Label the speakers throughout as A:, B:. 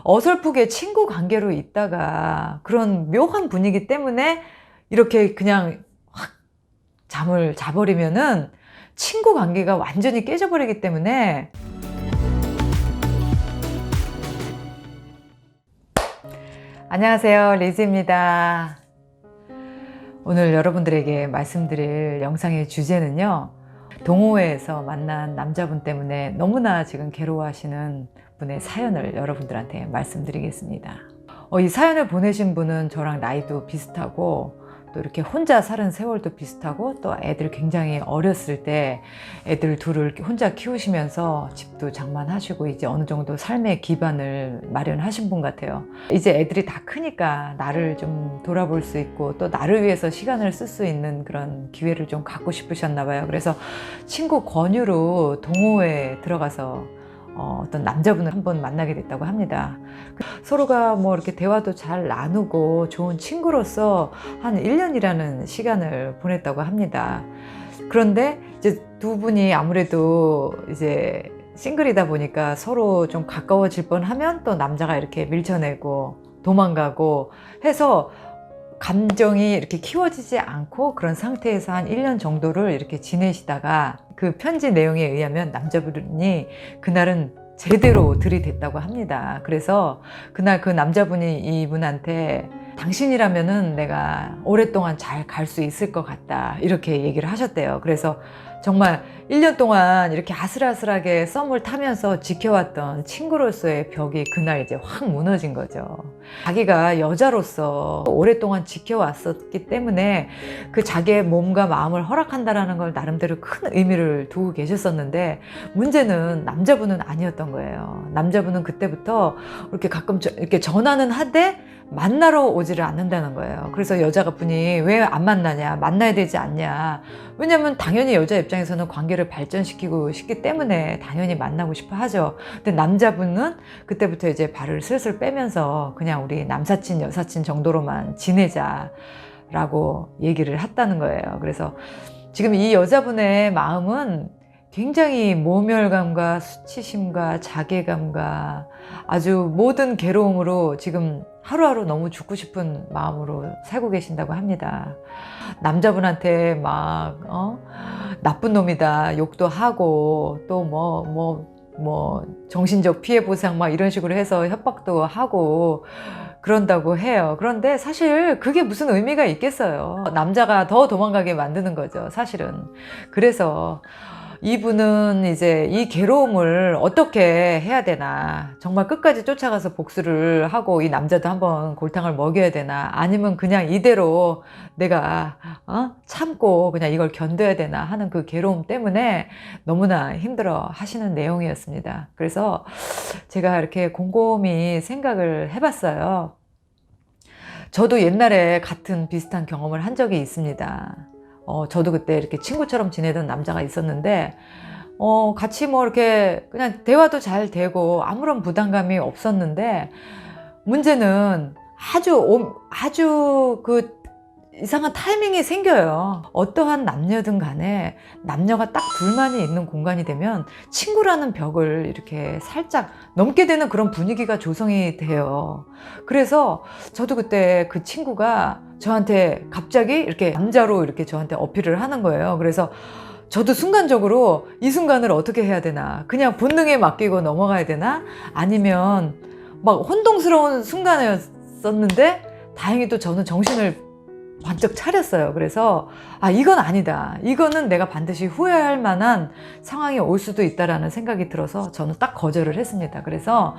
A: 어설프게 친구 관계로 있다가 그런 묘한 분위기 때문에 이렇게 그냥 확 잠을 자버리면은 친구 관계가 완전히 깨져버리기 때문에. 안녕하세요, 리즈입니다. 오늘 여러분들에게 말씀드릴 영상의 주제는요, 동호회에서 만난 남자분 때문에 너무나 지금 괴로워하시는 분의 사연을 여러분들한테 말씀드리겠습니다. 이 사연을 보내신 분은 저랑 나이도 비슷하고 또 이렇게 혼자 살은 세월도 비슷하고 또 애들 굉장히 어렸을 때 애들 둘을 혼자 키우시면서 집도 장만하시고 이제 어느 정도 삶의 기반을 마련하신 분 같아요. 이제 애들이 다 크니까 나를 좀 돌아볼 수 있고 또 나를 위해서 시간을 쓸 수 있는 그런 기회를 좀 갖고 싶으셨나 봐요. 그래서 친구 권유로 동호회에 들어가서 어떤 남자분을 한번 만나게 됐다고 합니다. 서로가 뭐 이렇게 대화도 잘 나누고 좋은 친구로서 한 1년이라는 시간을 보냈다고 합니다. 그런데 이제 두 분이 아무래도 이제 싱글이다 보니까 서로 좀 가까워질 뻔하면 또 남자가 이렇게 밀쳐내고 도망가고 해서 감정이 이렇게 키워지지 않고 그런 상태에서 한 1년 정도를 이렇게 지내시다가 그 편지 내용에 의하면 남자분이 그날은 제대로 들이댔다고 합니다. 그래서 그날 그 남자분이 이분한테 당신이라면은 내가 오랫동안 잘 갈 수 있을 것 같다 이렇게 얘기를 하셨대요. 그래서 정말 1년 동안 이렇게 아슬아슬하게 썸을 타면서 지켜왔던 친구로서의 벽이 그날 이제 확 무너진 거죠. 자기가 여자로서 오랫동안 지켜왔었기 때문에 그 자기의 몸과 마음을 허락한다라는 걸 나름대로 큰 의미를 두고 계셨었는데, 문제는 남자분은 아니었던 거예요. 남자분은 그때부터 이렇게 가끔 이렇게 전화는 하되 만나러 오지를 않는다는 거예요. 그래서 여자분이 왜 안 만나냐, 만나야 되지 않냐. 왜냐면 당연히 여자 입장에서는 관계를 발전시키고 싶기 때문에 당연히 만나고 싶어 하죠. 근데 남자분은 그때부터 이제 발을 슬슬 빼면서 그냥 우리 남사친 여사친 정도로만 지내자라고 얘기를 했다는 거예요. 그래서 지금 이 여자분의 마음은 굉장히 모멸감과 수치심과 자괴감과 아주 모든 괴로움으로 지금 하루하루 너무 죽고 싶은 마음으로 살고 계신다고 합니다. 남자분한테 막 나쁜 놈이다 욕도 하고 또 정신적 피해 보상 막 이런 식으로 해서 협박도 하고 그런다고 해요. 그런데 사실 그게 무슨 의미가 있겠어요. 남자가 더 도망가게 만드는 거죠, 사실은. 그래서 이분은 이제 이 괴로움을 어떻게 해야 되나, 정말 끝까지 쫓아가서 복수를 하고 이 남자도 한번 골탕을 먹여야 되나, 아니면 그냥 이대로 내가 참고 그냥 이걸 견뎌야 되나 하는 그 괴로움 때문에 너무나 힘들어 하시는 내용이었습니다. 그래서 제가 이렇게 곰곰이 생각을 해봤어요. 저도 옛날에 같은 비슷한 경험을 한 적이 있습니다. 저도 그때 이렇게 친구처럼 지내던 남자가 있었는데, 같이 뭐 이렇게 그냥 대화도 잘 되고 아무런 부담감이 없었는데, 문제는 아주 그 이상한 타이밍이 생겨요. 어떠한 남녀든 간에 남녀가 딱 둘만이 있는 공간이 되면 친구라는 벽을 이렇게 살짝 넘게 되는 그런 분위기가 조성이 돼요. 그래서 저도 그때 그 친구가 저한테 갑자기 이렇게 남자로 이렇게 저한테 어필을 하는 거예요. 그래서 저도 순간적으로 이 순간을 어떻게 해야 되나, 그냥 본능에 맡기고 넘어가야 되나, 아니면 막 혼동스러운 순간이었었는데 다행히도 저는 정신을 번쩍 차렸어요. 그래서 이건 아니다, 이거는 내가 반드시 후회할 만한 상황이 올 수도 있다라는 생각이 들어서 저는 딱 거절을 했습니다. 그래서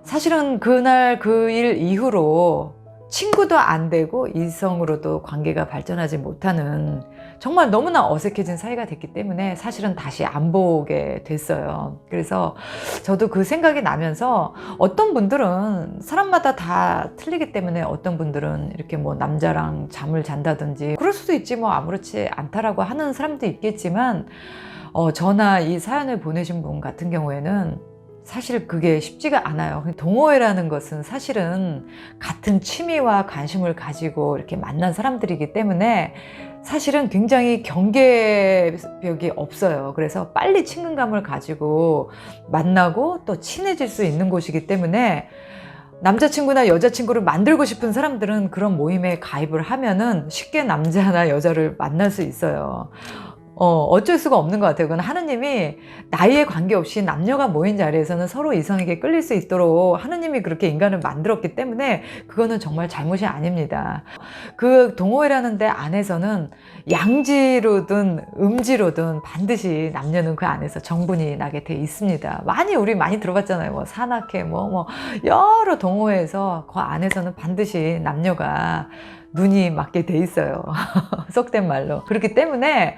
A: 사실은 그날 그 일 이후로 친구도 안 되고 이성으로도 관계가 발전하지 못하는 정말 너무나 어색해진 사이가 됐기 때문에 사실은 다시 안 보게 됐어요. 그래서 저도 그 생각이 나면서, 어떤 분들은 사람마다 다 틀리기 때문에 어떤 분들은 이렇게 뭐 남자랑 잠을 잔다든지 그럴 수도 있지, 뭐 아무렇지 않다라고 하는 사람도 있겠지만, 저나 이 사연을 보내신 분 같은 경우에는 사실 그게 쉽지가 않아요. 동호회라는 것은 사실은 같은 취미와 관심을 가지고 이렇게 만난 사람들이기 때문에 사실은 굉장히 경계벽이 없어요. 그래서 빨리 친근감을 가지고 만나고 또 친해질 수 있는 곳이기 때문에 남자친구나 여자친구를 만들고 싶은 사람들은 그런 모임에 가입을 하면은 쉽게 남자나 여자를 만날 수 있어요. 어쩔 수가 없는 것 같아요. 그건 하느님이 나이에 관계없이 남녀가 모인 자리에서는 서로 이성에게 끌릴 수 있도록 하느님이 그렇게 인간을 만들었기 때문에 그거는 정말 잘못이 아닙니다. 그 동호회라는 데 안에서는 양지로든 음지로든 반드시 남녀는 그 안에서 정분이 나게 돼 있습니다. 우리 많이 들어봤잖아요. 뭐 산악회 뭐 여러 동호회에서 그 안에서는 반드시 남녀가 눈이 맞게 돼 있어요. 속된 말로. 그렇기 때문에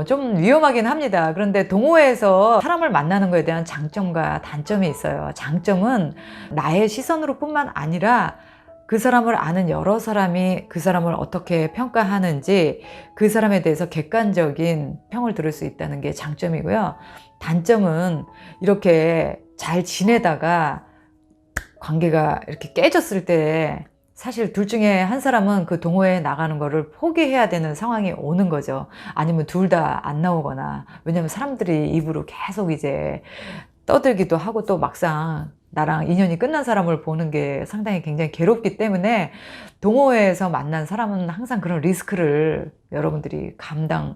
A: 좀 위험하긴 합니다. 그런데 동호회에서 사람을 만나는 거에 대한 장점과 단점이 있어요. 장점은 나의 시선으로 뿐만 아니라 그 사람을 아는 여러 사람이 그 사람을 어떻게 평가하는지 그 사람에 대해서 객관적인 평을 들을 수 있다는 게 장점이고요. 단점은 이렇게 잘 지내다가 관계가 이렇게 깨졌을 때 사실 둘 중에 한 사람은 그 동호회에 나가는 거를 포기해야 되는 상황이 오는 거죠. 아니면 둘 다 안 나오거나. 왜냐면 사람들이 입으로 계속 이제 떠들기도 하고 또 막상 나랑 인연이 끝난 사람을 보는 게 상당히 굉장히 괴롭기 때문에 동호회에서 만난 사람은 항상 그런 리스크를 여러분들이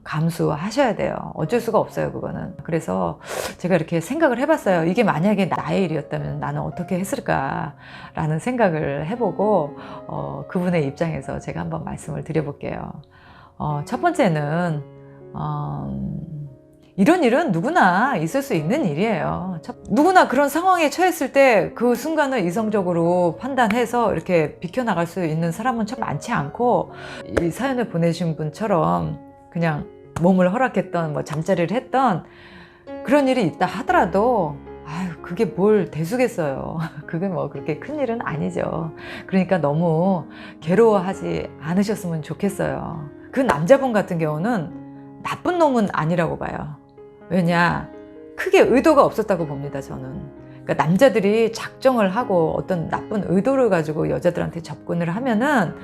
A: 감수하셔야 돼요. 어쩔 수가 없어요, 그거는. 그래서 제가 이렇게 생각을 해봤어요. 이게 만약에 나의 일이었다면 나는 어떻게 했을까라는 생각을 해보고 그분의 입장에서 제가 한번 말씀을 드려볼게요. 첫 번째는 이런 일은 누구나 있을 수 있는 일이에요. 누구나 그런 상황에 처했을 때 그 순간을 이성적으로 판단해서 이렇게 비켜나갈 수 있는 사람은 참 많지 않고, 이 사연을 보내신 분처럼 그냥 몸을 허락했던 뭐 잠자리를 했던 그런 일이 있다 하더라도 그게 뭘 대수겠어요. 그게 뭐 그렇게 큰 일은 아니죠. 그러니까 너무 괴로워하지 않으셨으면 좋겠어요. 그 남자분 같은 경우는 나쁜 놈은 아니라고 봐요. 왜냐, 크게 의도가 없었다고 봅니다, 저는. 그러니까 남자들이 작정을 하고 어떤 나쁜 의도를 가지고 여자들한테 접근을 하면은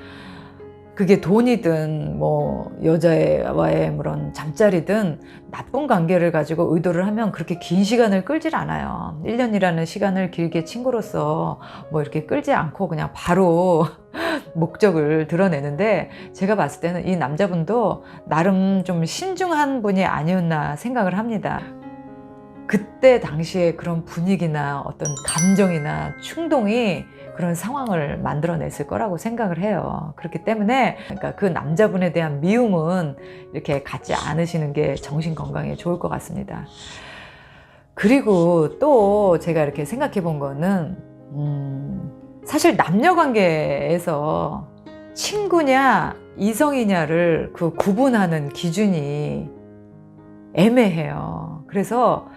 A: 그게 돈이든 뭐 여자와의 그런 잠자리든 나쁜 관계를 가지고 의도를 하면 그렇게 긴 시간을 끌질 않아요. 1년이라는 시간을 길게 친구로서 뭐 이렇게 끌지 않고 그냥 바로 목적을 드러내는데, 제가 봤을 때는 이 남자분도 나름 좀 신중한 분이 아니었나 생각을 합니다. 그때 당시에 그런 분위기나 어떤 감정이나 충동이 그런 상황을 만들어냈을 거라고 생각을 해요. 그렇기 때문에 그러니까 그 남자분에 대한 미움은 이렇게 갖지 않으시는 게 정신 건강에 좋을 것 같습니다. 그리고 또 제가 이렇게 생각해 본 거는 사실 남녀 관계에서 친구냐 이성이냐를 그 구분하는 기준이 애매해요. 그래서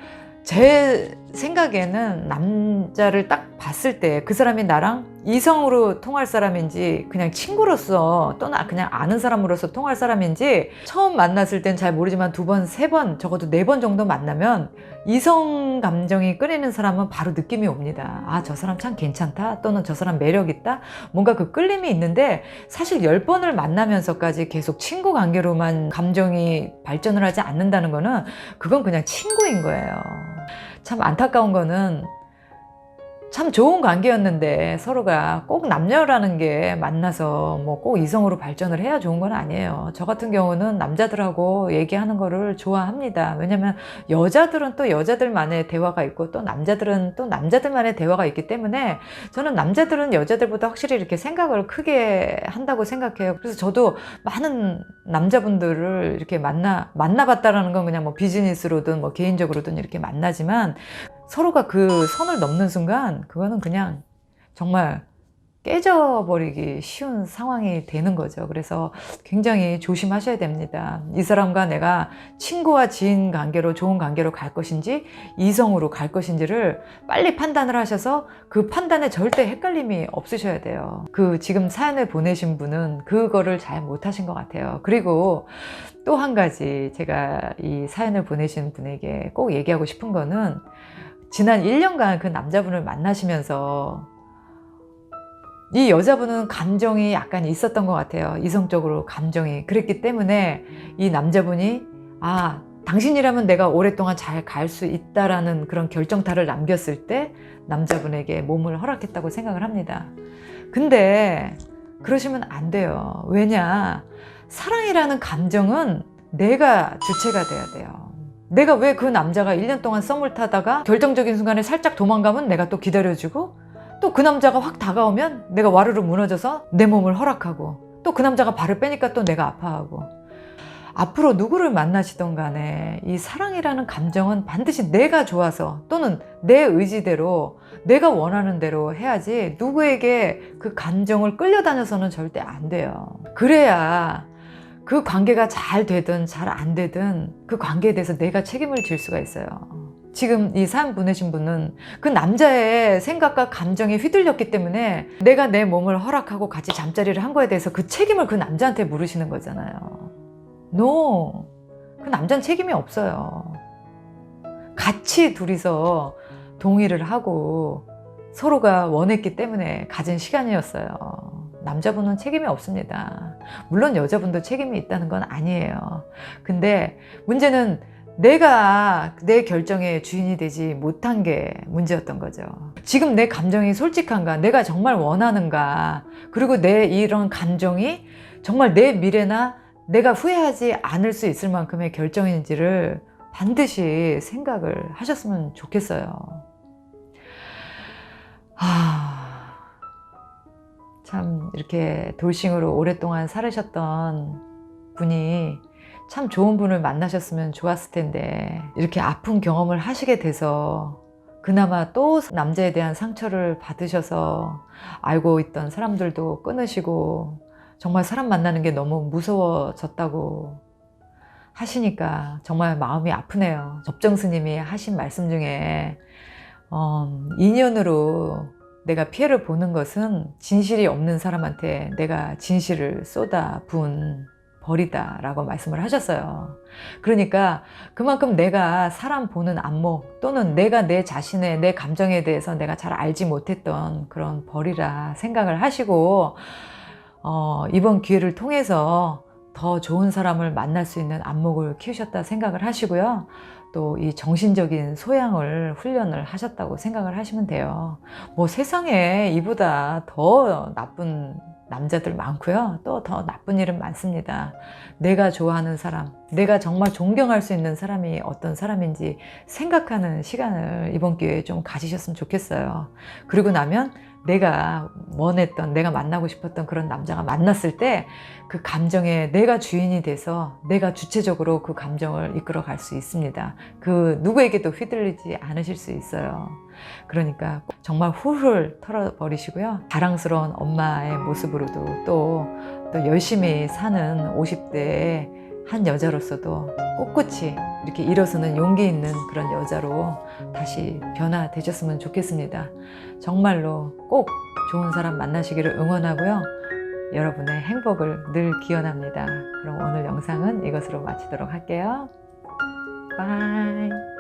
A: 제 생각에는 남자를 딱 봤을 때 그 사람이 나랑 이성으로 통할 사람인지 그냥 친구로서 또는 그냥 아는 사람으로서 통할 사람인지 처음 만났을 땐 잘 모르지만 2번, 3번, 적어도 4번 정도 만나면 이성 감정이 끌리는 사람은 바로 느낌이 옵니다. 저 사람 참 괜찮다, 또는 저 사람 매력 있다, 뭔가 그 끌림이 있는데, 사실 10번을 만나면서까지 계속 친구 관계로만 감정이 발전을 하지 않는다는 거는 그건 그냥 친구인 거예요. 참 안타까운 거는 참 좋은 관계였는데 서로가 꼭 남녀라는 게 만나서 뭐 꼭 이성으로 발전을 해야 좋은 건 아니에요. 저 같은 경우는 남자들하고 얘기하는 거를 좋아합니다. 왜냐면 여자들은 또 여자들만의 대화가 있고 또 남자들은 또 남자들만의 대화가 있기 때문에 저는 남자들은 여자들보다 확실히 이렇게 생각을 크게 한다고 생각해요. 그래서 저도 많은 남자분들을 이렇게 만나봤다라는 건 그냥 뭐 비즈니스로든 뭐 개인적으로든 이렇게 만나지만, 서로가 그 선을 넘는 순간 그거는 그냥 정말 깨져버리기 쉬운 상황이 되는 거죠. 그래서 굉장히 조심하셔야 됩니다. 이 사람과 내가 친구와 지인 관계로 좋은 관계로 갈 것인지 이성으로 갈 것인지를 빨리 판단을 하셔서 그 판단에 절대 헷갈림이 없으셔야 돼요. 그 지금 사연을 보내신 분은 그거를 잘 못하신 것 같아요. 그리고 또 한 가지 제가 이 사연을 보내신 분에게 꼭 얘기하고 싶은 거는, 지난 1년간 그 남자분을 만나시면서 이 여자분은 감정이 약간 있었던 것 같아요. 이성적으로 감정이. 그랬기 때문에 이 남자분이 당신이라면 내가 오랫동안 잘 갈 수 있다라는 그런 결정타를 남겼을 때 남자분에게 몸을 허락했다고 생각을 합니다. 근데 그러시면 안 돼요. 왜냐? 사랑이라는 감정은 내가 주체가 돼야 돼요. 내가 왜 그 남자가 1년 동안 썸을 타다가 결정적인 순간에 살짝 도망가면 내가 또 기다려주고, 또 그 남자가 확 다가오면 내가 와르르 무너져서 내 몸을 허락하고, 또 그 남자가 발을 빼니까 또 내가 아파하고. 앞으로 누구를 만나시던 간에 이 사랑이라는 감정은 반드시 내가 좋아서 또는 내 의지대로 내가 원하는 대로 해야지 누구에게 그 감정을 끌려다녀서는 절대 안 돼요. 그래야 그 관계가 잘 되든 잘 안 되든 그 관계에 대해서 내가 책임을 질 수가 있어요. 지금 이 사연 보내신 분은 그 남자의 생각과 감정에 휘둘렸기 때문에 내가 내 몸을 허락하고 같이 잠자리를 한 거에 대해서 그 책임을 그 남자한테 물으시는 거잖아요. No, 그 남자는 책임이 없어요. 같이 둘이서 동의를 하고 서로가 원했기 때문에 가진 시간이었어요. 남자분은 책임이 없습니다. 물론 여자분도 책임이 있다는 건 아니에요. 근데 문제는 내가 내 결정의 주인이 되지 못한 게 문제였던 거죠. 지금 내 감정이 솔직한가? 내가 정말 원하는가? 그리고 내 이런 감정이 정말 내 미래나 내가 후회하지 않을 수 있을 만큼의 결정인지를 반드시 생각을 하셨으면 좋겠어요. 참 이렇게 돌싱으로 오랫동안 살으셨던 분이 참 좋은 분을 만나셨으면 좋았을 텐데, 이렇게 아픈 경험을 하시게 돼서 그나마 또 남자에 대한 상처를 받으셔서 알고 있던 사람들도 끊으시고 정말 사람 만나는 게 너무 무서워졌다고 하시니까 정말 마음이 아프네요. 법정 스님이 하신 말씀 중에 인연으로 내가 피해를 보는 것은 진실이 없는 사람한테 내가 진실을 쏟아 부은 벌이다 라고 말씀을 하셨어요. 그러니까 그만큼 내가 사람 보는 안목 또는 내가 내 자신의 내 감정에 대해서 내가 잘 알지 못했던 그런 벌이라 생각을 하시고 이번 기회를 통해서 더 좋은 사람을 만날 수 있는 안목을 키우셨다 생각을 하시고요. 또 이 정신적인 소양을 훈련을 하셨다고 생각을 하시면 돼요. 뭐 세상에 이보다 더 나쁜 남자들 많고요. 또 더 나쁜 일은 많습니다. 내가 좋아하는 사람, 내가 정말 존경할 수 있는 사람이 어떤 사람인지 생각하는 시간을 이번 기회에 좀 가지셨으면 좋겠어요. 그리고 나면 내가 원했던, 내가 만나고 싶었던 그런 남자가 만났을 때 그 감정에 내가 주인이 돼서 내가 주체적으로 그 감정을 이끌어 갈 수 있습니다. 그 누구에게도 휘둘리지 않으실 수 있어요. 그러니까 정말 훌훌 털어버리시고요. 자랑스러운 엄마의 모습으로도 또 열심히 사는 50대의 한 여자로서도 꿋꿋이 이렇게 일어서는 용기 있는 그런 여자로 다시 변화되셨으면 좋겠습니다. 정말로 꼭 좋은 사람 만나시기를 응원하고요. 여러분의 행복을 늘 기원합니다. 그럼 오늘 영상은 이것으로 마치도록 할게요. 바이.